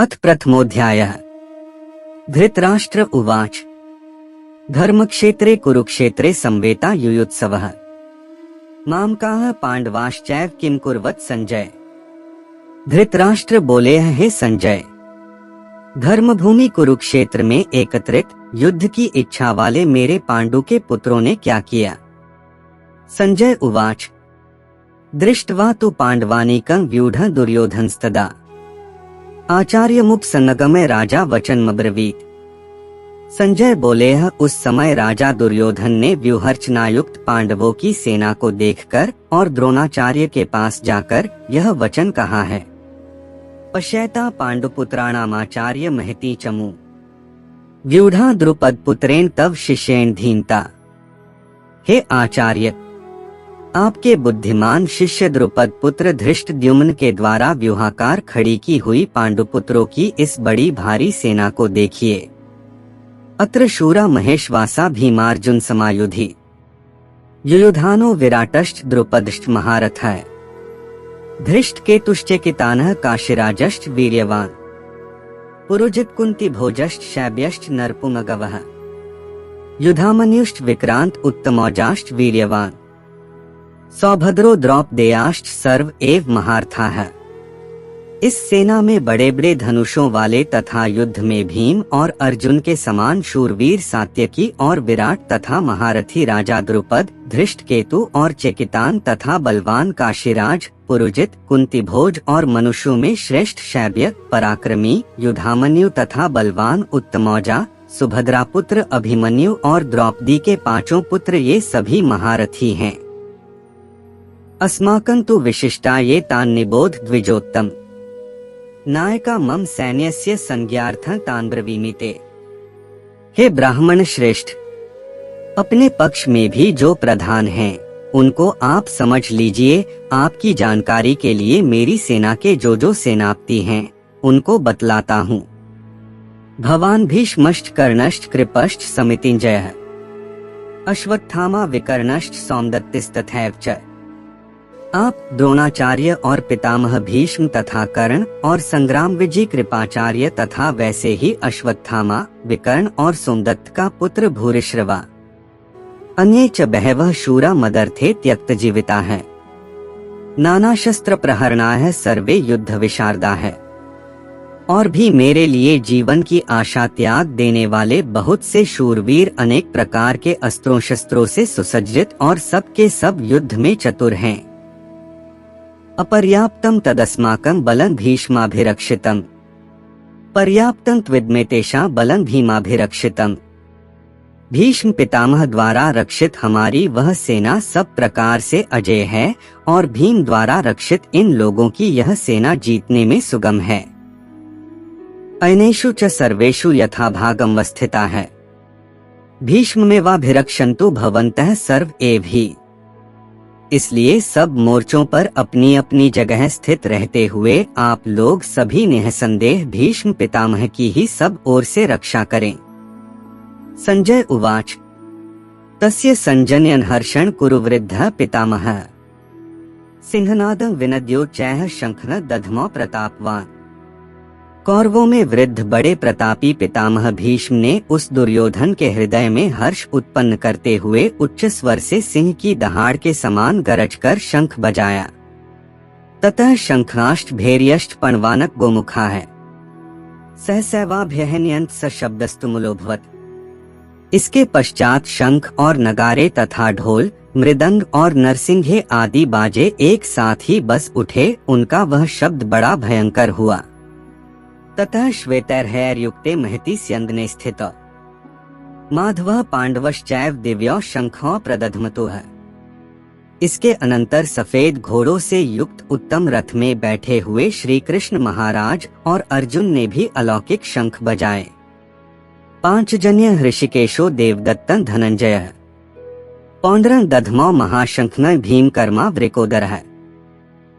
अथ प्रथमोऽध्यायः। धृतराष्ट्र उवाच धर्मक्षेत्रे कुरुक्षेत्रे संवेता युयुत्सवः मामकाः पांडवाश्चैव किम कुर्वत संजय। धृतराष्ट्र बोले, हे संजय, धर्मभूमि कुरुक्षेत्र में एकत्रित युद्ध की इच्छा वाले मेरे पांडु के पुत्रों ने क्या किया। संजय उवाच दृष्ट्वा तु पांडवानीकं व्यूढ़ दुर्योधनस्तदा आचार्यमुपसन्नगमे राजा वचनमब्रवीत। संजय बोले, उस समय राजा दुर्योधन ने व्यूहरचनायुक्त पांडवों की सेना को देखकर और द्रोणाचार्य के पास जाकर यह वचन कहा है। पश्यैता पांडुपुत्राणामाचार्य महती चमू व्यूढ़ा द्रुपद पुत्रेण तव शिष्येण धीनता। हे आचार्य, आपके बुद्धिमान शिष्य द्रुपद पुत्र धृष्टद्युम्न के द्वारा व्यूहाकार खड़ी की हुई पांडुपुत्रों की इस बड़ी भारी सेना को देखिए। अत्र शूरा महेशवासा भीमार्जुन समायुधि युयुधानो विराटश्च द्रुपदश्च महारथः धृष्ट केतुश्चेकितानः काशीराजश्च वीर्यवान पुरुजित कुंती भोजश्च शैब्यश्च नरपुंगवः युधामन्युश्च विक्रांत उत्तमौजाश्च वीर्यवान सौभद्रो द्रौपदेयाश्च सर्व एव महारथाः। इस सेना में बड़े बड़े धनुषों वाले तथा युद्ध में भीम और अर्जुन के समान शूरवीर सात्यकी और विराट तथा महारथी राजा द्रुपद, धृष्टकेतु और चेकितान तथा बलवान काशीराज, पुरुजित, कुंतीभोज और मनुष्यों में श्रेष्ठ शैब्य, पराक्रमी युधामन्यु तथा बलवान उत्तमौजा, सुभद्रा पुत्र अभिमन्यु और द्रौपदी के पांचों पुत्र, ये सभी महारथी हैं। अस्माकं तु विशिष्टा ये तान् निबोध द्विजोत्तम नायका मम सैन्यस्य संज्ञार्थं तान् ब्रवीमि ते। हे ब्राह्मण श्रेष्ठ, अपने पक्ष में भी जो प्रधान हैं उनको आप समझ लीजिए। आपकी जानकारी के लिए मेरी सेना के जो सेनापति हैं उनको बतलाता हूँ। भवान भीष्मश्च कर्णश्च कृपश्च समितिञ्जयः अश्वत्थामा विकर्णश्च सौमदत्तिस्तथैव च। आप द्रोणाचार्य और पितामह भीष्म तथा कर्ण और संग्राम विजय कृपाचार्य तथा वैसे ही अश्वत्थामा, विकर्ण और सोमदत्त का पुत्र भूरिश्रवा अन्ये च बहवः शूरा मदर्थे त्यक्त जीविता है नाना शस्त्र प्रहरणा है सर्वे युद्ध विशारदा है। और भी मेरे लिए जीवन की आशा त्याग देने वाले बहुत से शूरवीर अनेक प्रकार के अस्त्रों शस्त्रों से सुसज्जित और सब के सब युद्ध में चतुर हैं। अपर्याप्तम तदस्माकं बलं भीष्माभिरक्षितम् पर्याप्तं त्विद्मे तेषां बलं भीमाभिरक्षितम्। भीष्म पितामह द्वारा रक्षित हमारी वह सेना सब प्रकार से अजेय है और भीम द्वारा रक्षित इन लोगों की यह सेना जीतने में सुगम है। अनेषु च सर्वेषु यथाभागं वस्थिता है भीष्ममेवाभिरक्षन्तु भवन्तः सर्व एव हि। इसलिए सब मोर्चों पर अपनी अपनी जगह स्थित रहते हुए आप लोग सभी निःसंदेह भीष्म पितामह की ही सब ओर से रक्षा करें। संजय उवाच तस्य संजनयन् हर्षं कुरु वृद्धः पितामहः सिंहनादं विनद्योच्चैः शंखं दध्मौ प्रतापवान। कौरवों में वृद्ध बड़े प्रतापी पितामह भीष्म ने उस दुर्योधन के हृदय में हर्ष उत्पन्न करते हुए उच्च स्वर से सिंह की दहाड़ के समान गरजकर शंख बजाया। ततः शंखाष्ट भैर्यष्ट पणवानक गोमुखा है सहसैवाभ्यहन्यन्त सशब्दस्तुमुलोभवत्। इसके पश्चात शंख और नगारे तथा ढोल, मृदंग और नरसिंघे आदि बाजे एक साथ ही बस उठे। उनका वह शब्द बड़ा भयंकर हुआ। ततः श्वेतैर्हैर्युक्ते महति स्यन्दने स्थित माधवः पांडवश्चैव दिव्यौ शंखौ प्रदध्मतुः। इसके अनंतर सफेद घोड़ों से युक्त उत्तम रथ में बैठे हुए श्री कृष्ण महाराज और अर्जुन ने भी अलौकिक शंख बजाए। पांचजन्य ऋषिकेशो देवदत्तं धनंजयः पौंड्रं दध्मौ महाशंखन भीमकर्मा वृकोदरः।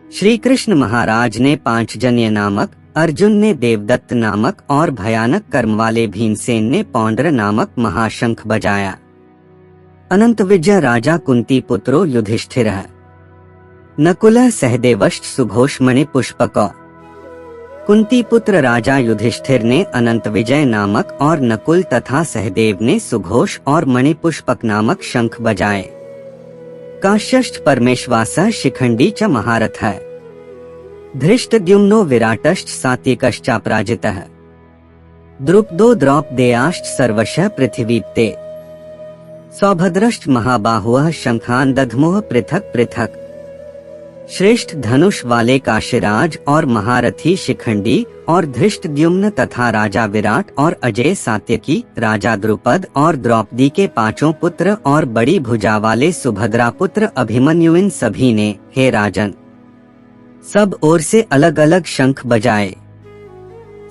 श्री कृष्ण महाराज ने पांचजन्य नामक, अर्जुन ने देवदत्त नामक और भयानक कर्म वाले भीमसेन ने पौंड्र नामक महाशंख बजाया। अनंत विजय राजा कुंती पुत्रो युधिष्ठिरः नकुलः सहदेवश्च सुघोषमणि पुष्पकौ कुंती पुत्र राजा युधिष्ठिर ने अनंत विजय नामक और नकुल तथा सहदेव ने सुघोष और मणिपुष्पक नामक शंख बजाए। काश्यश्च परमेश्वासः शिखंडी च महारथः धृष्टद्युम्नो विराटश्च सात्यकश्चापराजितः द्रुपदो द्रौपदेयाश्च सर्वशः पृथिवीप्ते सौभद्रश्च महाबाहुः शंखान दध्मुः पृथक पृथक। श्रेष्ठ धनुष वाले काशीराज और महारथी शिखंडी और धृष्टद्युम्न तथा राजा विराट और अजय सात्यकी, राजा द्रुपद और द्रौपदी के पांचों पुत्र और बड़ी भुजा वाले सुभद्रा पुत्र अभिमन्यु, इन सभी ने, हे राजन, सब ओर से अलग अलग शंख बजाए।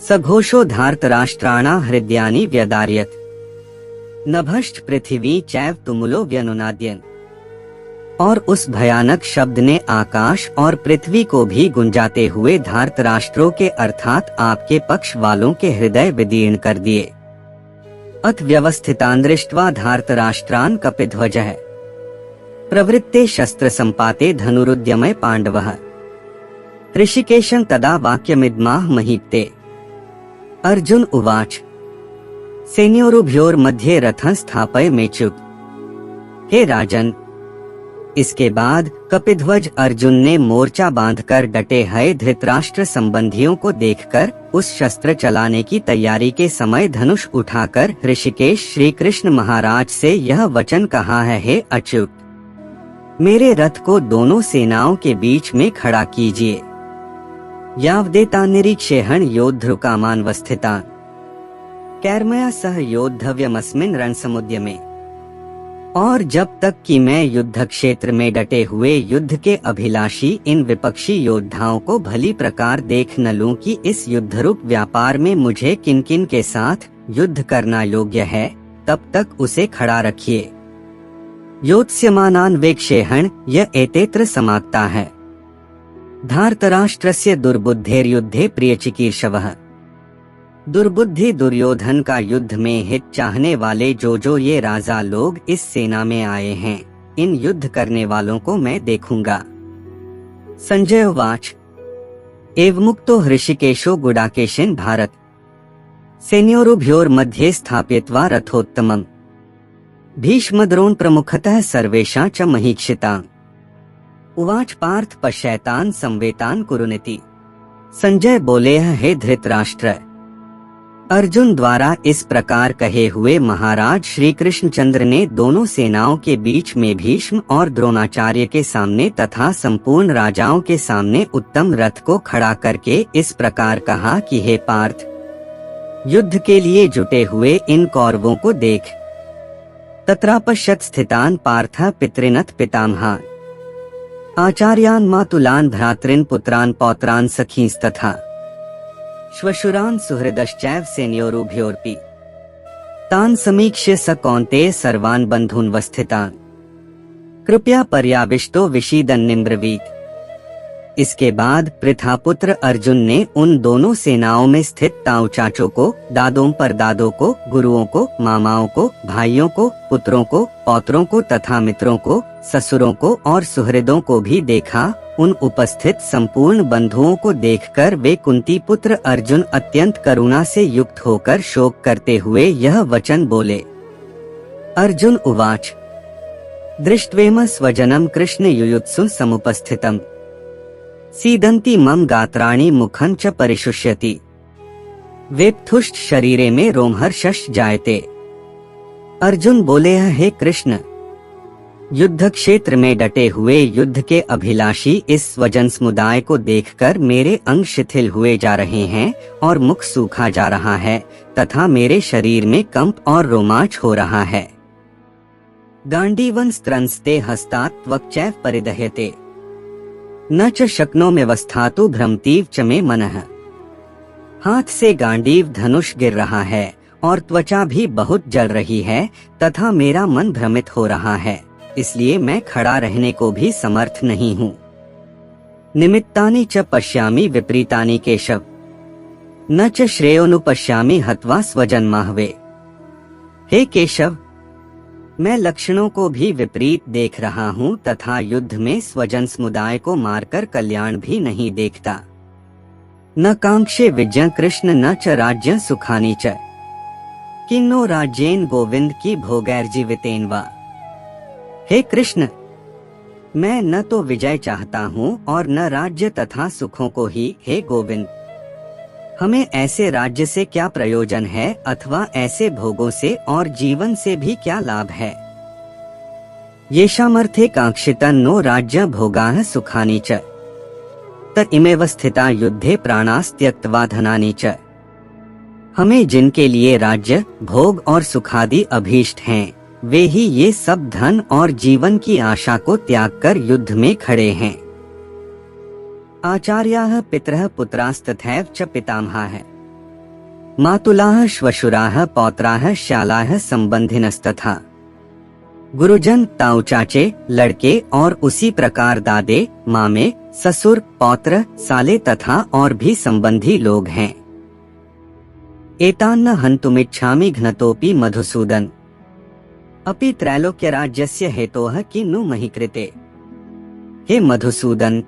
सघोषो धार्तराष्ट्राणा हृदयानि व्यदार्यत नभश्च पृथिवी चैव तुमुलो व्यनुनाद्यन। और उस भयानक शब्द ने आकाश और पृथ्वी को भी गुंजाते हुए धार्तराष्ट्रों के अर्थात आपके पक्ष वालों के हृदय विदीर्ण कर दिए। अथ व्यवस्थितान् दृष्ट्वा धार्तराष्ट्रान् कपिध्वजः प्रवृत्ते शस्त्र संपाते धनुरुद्यमे पांडवः ऋषिकेशं तदा वाक्यमिदमाह महीप्ते। अर्जुन उवाच सेनयोरुभयोर्मध्ये रथं स्थापय मेचुक। हे राजन, इसके बाद कपिध्वज अर्जुन ने मोर्चा बांधकर डटे हुए धृतराष्ट्र संबंधियों को देखकर उस शस्त्र चलाने की तैयारी के समय धनुष उठाकर ऋषिकेश श्री कृष्ण महाराज से यह वचन कहा है, हे अच्युत, मेरे रथ को दोनों सेनाओं के बीच में खड़ा कीजिए। यावदेतान् निरीक्षेहन् योद्धृकामानवस्थितान् कैर्मया सह योद्धव्यमस्मिन् रणसमुद्यमे। और जब तक कि मैं युद्ध क्षेत्र में डटे हुए युद्ध के अभिलाषी इन विपक्षी योद्धाओं को भली प्रकार देख न लूं कि इस युद्धरूप व्यापार में मुझे किन किन के साथ युद्ध करना योग्य है, तब तक उसे खड़ा रखिए। योत्स्यमानान् वेक्षेहन् य एतेत्र समाप्ता है। धार्तराष्ट्रस्य दुर्बुद्धेर्युद्धे प्रियचिकीर्षवः। दुर्बुद्धि दुर्योधन का युद्ध में हित चाहने वाले जो ये राजा लोग इस सेना में आए हैं, इन युद्ध करने वालों को मैं देखूंगा। संजय उवाच एवमुक्तो हृषिकेशो गुडाकेशेन भारत सेनयोरुभयोर्मध्ये स्थापयित्वा रथोत्तमम् भीष्मद्रोण प्रमुखतः सर्वेषां च महीक्षिताम्। उवाच पार्थ पश्यैतान् संवेतान् कुरुनिति। संजय बोले, हे धृतराष्ट्र, अर्जुन द्वारा इस प्रकार कहे हुए महाराज श्री कृष्णचंद्र ने दोनों सेनाओं के बीच में भीष्म और द्रोणाचार्य के सामने तथा संपूर्ण राजाओं के सामने उत्तम रथ को खड़ा करके इस प्रकार कहा कि हे पार्थ, युद्ध के लिए जुटे हुए इन कौरवों को देख। तत्रापश्यत् स्थितान् पार्थः पितृनथ पितामहान् आचार्यान् मातुलान् भ्रातॄन् पुत्रान् पौत्रान् सखींस्तथा श्वशुरान् सुहृदश्चैव सेनयोरुभयोरपि तान् समीक्ष्य स कौन्तेय सर्वान् बन्धून्वस्थितान् कृपया पर्याविष्टो विषीदन् निम्ब्रवीत। इसके बाद पृथापुत्र अर्जुन ने उन दोनों सेनाओं में स्थित ताऊ चाचों को, दादों परदादों को, गुरुओं को, मामाओं को, भाइयों को, पुत्रों को, पौत्रों को तथा मित्रों को, ससुरों को और सुहृदों को भी देखा। उन उपस्थित संपूर्ण बंधुओं को देखकर वे कुंती पुत्र अर्जुन अत्यंत करुणा से युक्त होकर शोक करते हुए यह वचन बोले। अर्जुन उवाच दृष्ट्वेम स्वजनम कृष्ण युयुत्सु समुपस्थितम् सीदन्ति मम गात्राणि मुखं च परिशुष्यति वेप्थुश्च शरीरे में रोमहर्षश्च जायते। अर्जुन बोले, हे कृष्ण, युद्ध क्षेत्र में डटे हुए युद्ध के अभिलाषी इस स्वजन समुदाय को देखकर मेरे अंग शिथिल हुए जा रहे हैं और मुख सूखा जा रहा है तथा मेरे शरीर में कंप और रोमांच हो रहा है। गांडीवं स्त्रंस्ते हस्तात् त्वक्चैव परिदह्यते न च शक्नोम्यवस्थातु भ्रमतीव च मे मनः। हाथ से गांडीव धनुष गिर रहा है और त्वचा भी बहुत जल रही है तथा मेरा मन भ्रमित हो रहा है, इसलिए मैं खड़ा रहने को भी समर्थ नहीं हूँ। निमित्तानि च पश्यामि विपरीतानि केशव न च श्रेयोनुपश्यामि हत्वा स्वजन्माहवे। हे केशव, मैं लक्षणों को भी विपरीत देख रहा हूँ तथा युद्ध में स्वजन समुदाय को मारकर कल्याण भी नहीं देखता। न कांक्षे विजय कृष्ण न च राज्य सुखानी च, किन्नो राज्येन गोविंद की भोगैर्जीवितेन वा। हे कृष्ण, मैं न तो विजय चाहता हूँ और न राज्य तथा सुखों को ही। हे गोविंद, हमें ऐसे राज्य से क्या प्रयोजन है अथवा ऐसे भोगों से और जीवन से भी क्या लाभ है। येषामर्थे कांक्षिता नो राज्य भोगाः सुखानि च, त इमेव स्थिता युद्धे प्राणास्त्यक्त्वा धनानि च। हमें जिनके लिए राज्य भोग और सुखादि अभीष्ट हैं, वे ही ये सब धन और जीवन की आशा को त्याग कर युद्ध में खड़े हैं। आचार्याः पितरः पुत्रास्तथैव च पितामहाः, मातुलाः श्वशुराः पौत्राः श्यालाः संबंधिनस्तथा। गुरुजन ताऊ चाचे लड़के और उसी प्रकार दादे मामे ससुर पौत्र साले तथा और भी संबंधी लोग हैं। एतान्न हन्तुमिच्छामि घ्नतोपि मधुसूदन, अपि त्रैलोक्य राज्यस्य हेतोः किन्नु महि कृते। हे मधुसूदन,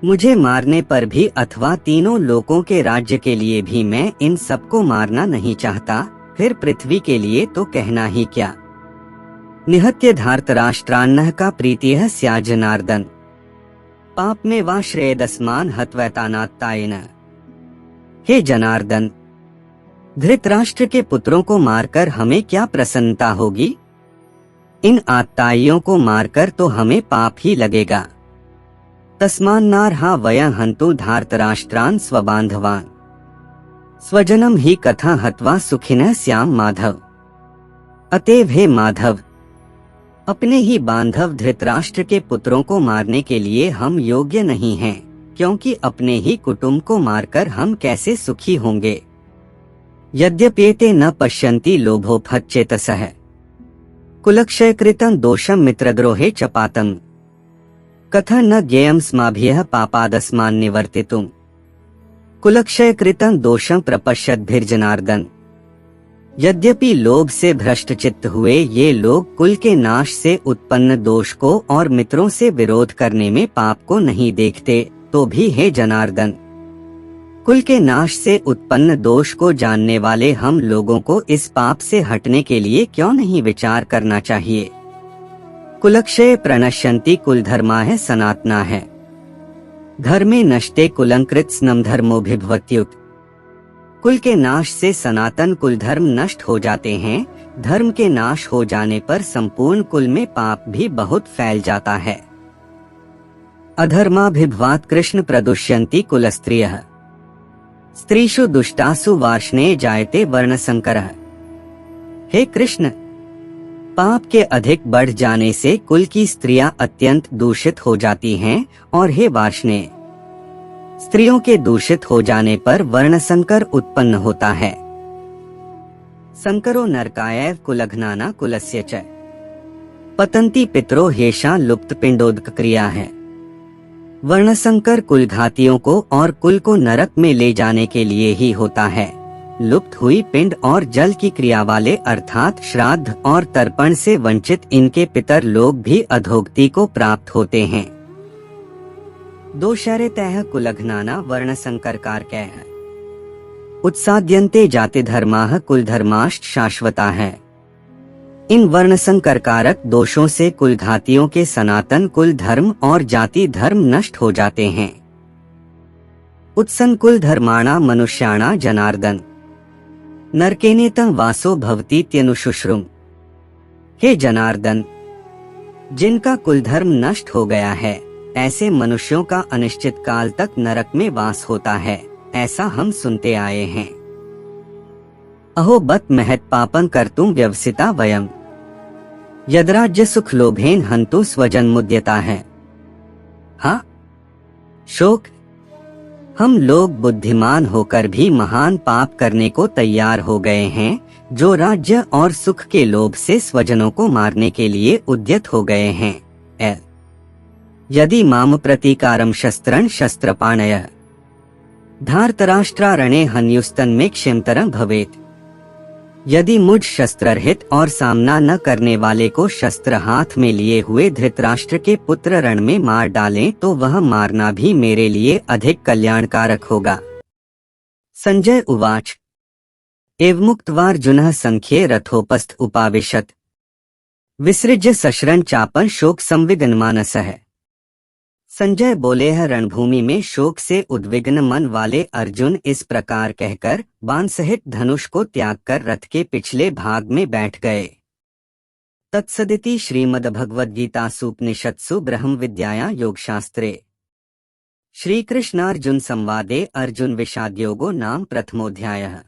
मुझे मारने पर भी अथवा तीनों लोकों के राज्य के लिए भी मैं इन सबको मारना नहीं चाहता, फिर पृथ्वी के लिए तो कहना ही क्या। निहत्य धार्तराष्ट्रान्नः का प्रीतिः स्या जनार्दन, पाप में वा श्रेयदस्मान हत्वैतानात्तायेन। हे जनार्दन, धृतराष्ट्र के पुत्रों को मारकर हमें क्या प्रसन्नता होगी। इन आत्ताइयों को मारकर तो हमें पाप ही लगेगा। तस्मान्नार्हा वयं हन्तु धार्तराष्ट्रान् स्वबान्धवान्, स्वजनम ही कथा हत्वा सुखिनः स्याम माधव। अतएव हे माधव, अपने ही बांधव धृतराष्ट्र के पुत्रों को मारने के लिए हम योग्य नहीं हैं, क्योंकि अपने ही कुटुंब को मारकर हम कैसे सुखी होंगे। यद्यप्येते न पश्यन्ति लोभोपहतचेतसः, कुलक्षयकृतं दोषं मित्रद्रोहे च पातम्, कथा न ज्ञेयं स्माभिः पापादस्मान् निवर्तितुम्। कुलक्षयकृतं दोषं प्रपश्यद्भिर्जनार्दन, यद्यपि लोभ से भ्रष्ट चित्त हुए ये लोग कुल के नाश से उत्पन्न दोष को और मित्रों से विरोध करने में पाप को नहीं देखते, तो भी हे जनार्दन, कुल के नाश से उत्पन्न दोष को जानने वाले हम लोगों को इस पाप से हटने के लिए क्यों नहीं विचार करना चाहिए। कुलक्षय प्रणश्यन्ति कुलधर्माः सनातनाः, धर्मे नष्टे कुलंकृत स्नम धर्मोभिभवत्युत। कुल के नाश से सनातन कुल धर्म नष्ट हो जाते हैं, धर्म के नाश हो जाने पर संपूर्ण कुल में पाप भी बहुत फैल जाता है। अधर्माभिभवात् कृष्ण प्रदुष्यन्ति कुलस्त्रियः, स्त्रीषु दुष्टासु वार्ष्णे जायते वर्णसंकरः। हे कृष्ण, पाप के अधिक बढ़ जाने से कुल की स्त्रियां अत्यंत दूषित हो जाती हैं, और हे वार्ष्णे, स्त्रियों के दूषित हो जाने पर वर्णसंकर उत्पन्न होता है। संकरो नरकायैव कुलघ्नाना कुलस्य च, पतन्ति पितरो हेषा लुप्त पिंडोदक क्रिया है। वर्णसंकर कुलघातियों को और कुल को नरक में ले जाने के लिए ही होता है। लुप्त हुई पिंड और जल की क्रिया वाले अर्थात श्राद्ध और तर्पण से वंचित इनके पितर लोग भी अधोगति को प्राप्त होते हैं। दोषरेतः कुलघ्नाना वर्णसंकर कारकैः, उत्साद्यन्ते जाति धर्माः कुल धर्माश्च शाश्वता है। इन वर्णसंकर कारक दोषों से कुलघातियों के सनातन कुल धर्म और जाति धर्म नष्ट हो जाते हैं। उत्सन्कुल धर्माणा मनुष्याणा जनार्दन, नरकेनेतं वासो भवतीत्यनुशुश्रुम। हे जनार्दन, जिनका कुल धर्म नष्ट हो गया है, ऐसे मनुष्यों का अनिश्चित काल तक नरक में वास होता है, ऐसा हम सुनते आए हैं। अहो बत महत् पापं कर्तुं व्यवसिता वयम्, यद्राज्य सुख लोभेन हन्तु स्वजन्मुद्यता है। हाँ शोक, हम लोग बुद्धिमान होकर भी महान पाप करने को तैयार हो गए हैं, जो राज्य और सुख के लोभ से स्वजनों को मारने के लिए उद्यत हो गए हैं। यदि माम प्रतीकारं शस्त्रं शस्त्रपाणयः, धार्तराष्ट्रारणे हन्युस्तन में क्षिमतरं भवेत्। यदि मुझ शस्त्ररहित और सामना न करने वाले को शस्त्र हाथ में लिए हुए धृतराष्ट्र के पुत्र रण में मार डालें, तो वह मारना भी मेरे लिए अधिक कल्याणकारक होगा। संजय उवाच एवमुक्त्वार्जुनः संख्ये रथोपस्थ उपाविशत् विसृज्य सशरन् चापं शोक संविघ्नमानसः। संजय बोले हैं, रणभूमि में शोक से उद्विग्न मन वाले अर्जुन इस प्रकार कहकर बाण सहित धनुष को त्याग कर रथ के पिछले भाग में बैठ गए। तत्सदिति श्रीमद्भगवद्गीतासूपनिषत्सु ब्रह्म विद्यायां योगशास्त्रे श्रीकृष्णार्जुन संवादे अर्जुन विषादयोगो नाम प्रथमोध्यायः।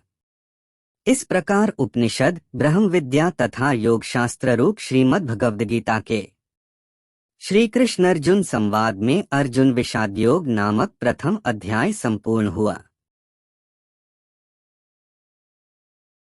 इस प्रकार उपनिषद, ब्रह्म विद्या तथा योग शास्त्र रूप श्रीमद्भगवद्गीता के श्री कृष्ण अर्जुन संवाद में अर्जुन विषाद योग नामक प्रथम अध्याय संपूर्ण हुआ।